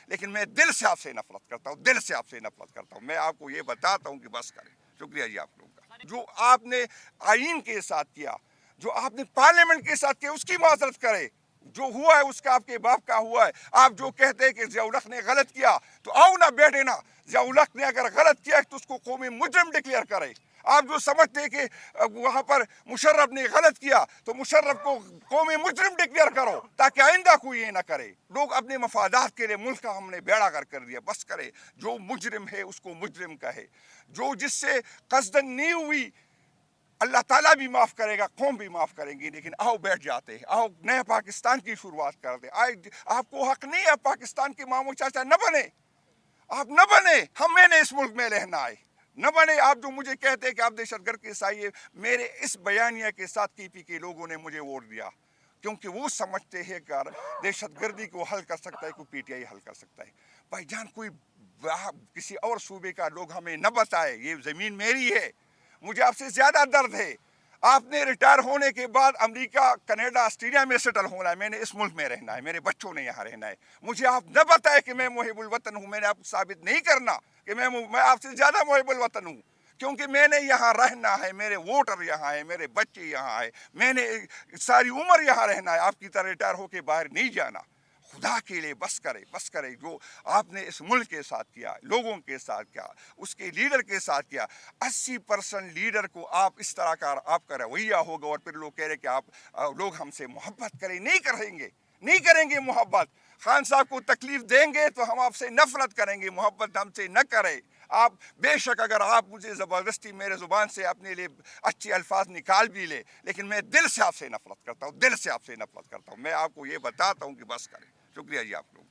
لیکن میں دل سے آپ سے نفرت کرتا ہوں، دل سے آپ سے نفرت کرتا ہوں. میں آپ کو یہ بتاتا ہوں کہ بس کریں. شکریہ جی آپ لوگوں کا. جو آپ نے آئین کے ساتھ کیا، جو آپ نے پارلیمنٹ کے ساتھ کیا، اس کی معذرت کرے. جو ہوا ہے اس کا آپ کے باپ کا ہوا ہے. آپ جو کہتے ہیں کہ ضیاء الحق نے غلط کیا، تو آؤ نہ بیٹھے نا. ضیاء الحق نے اگر غلط کیا تو اس کو قومی مجرم ڈکلیئر کرے. آپ جو سمجھتے کہ وہاں پر مشرف نے غلط کیا تو مشرف کو قومی مجرم ڈکلیئر کرو تاکہ آئندہ کوئی یہ نہ کرے. لوگ اپنے مفادات کے لیے ملک کا ہم نے بیڑا غرق کر دیا. بس کرے. جو مجرم ہے اس کو مجرم کہے. جو جس سے قصدن نہیں ہوئی اللہ تعالیٰ بھی معاف کرے گا، قوم بھی معاف کریں گی. لیکن آؤ بیٹھ جاتے ہیں، آؤ نئے پاکستان کی شروعات کر دیں. آپ کو حق نہیں ہے پاکستان کے ماموں چاچا نہ بنے. آپ نہ بنے. میں نے اس ملک میں رہنا ہے. نہ بنے. آپ جو مجھے کہتے ہیں کہ آپ دہشت گرد کے سائے، میرے اس بیانیہ کے ساتھ ٹی پی کے لوگوں نے مجھے ووٹ دیا، کیونکہ وہ سمجھتے ہیں کہ دہشت گردی کو حل کر سکتا ہے کوئی پی ٹی آئی حل کر سکتا ہے. بھائی جان، کوئی کسی اور صوبے کا لوگ ہمیں نہ بتائے. یہ زمین میری ہے. مجھے آپ سے زیادہ درد ہے. آپ نے ریٹائر ہونے کے بعد امریکہ، کینیڈا، آسٹریلیا میں سیٹل ہونا ہے. میں نے اس ملک میں رہنا ہے. میرے بچوں نے یہاں رہنا ہے. مجھے آپ نہ بتائے کہ میں محب الوطن ہوں. میں نے آپ کو ثابت نہیں کرنا کہ میں آپ سے زیادہ محب الوطن ہوں، کیونکہ میں نے یہاں رہنا ہے. میرے ووٹر یہاں ہیں، میرے بچے یہاں ہیں. میں نے ساری عمر یہاں رہنا ہے. آپ کی طرح ریٹائر ہو کے باہر نہیں جانا. خدا کے لیے بس کرے، بس کرے. جو آپ نے اس ملک کے ساتھ کیا، لوگوں کے ساتھ کیا، اس کے لیڈر کے ساتھ کیا. 80% لیڈر کو آپ اس طرح کا آپ کا رویہ ہوگا اور پھر لوگ کہہ رہے کہ آپ لوگ ہم سے محبت کریں. نہیں کریں گے، نہیں کریں گے محبت. خان صاحب کو تکلیف دیں گے تو ہم آپ سے نفرت کریں گے. محبت ہم سے نہ کرے. آپ بے شک اگر آپ مجھے زبردستی میرے زبان سے اپنے لیے اچھے الفاظ نکال بھی لے، لیکن میں دل سے آپ سے نفرت کرتا ہوں، دل سے آپ سے نفرت کرتا ہوں. میں آپ کو یہ بتاتا ہوں کہ بس کریں. شکریہ جی آپ لوگ.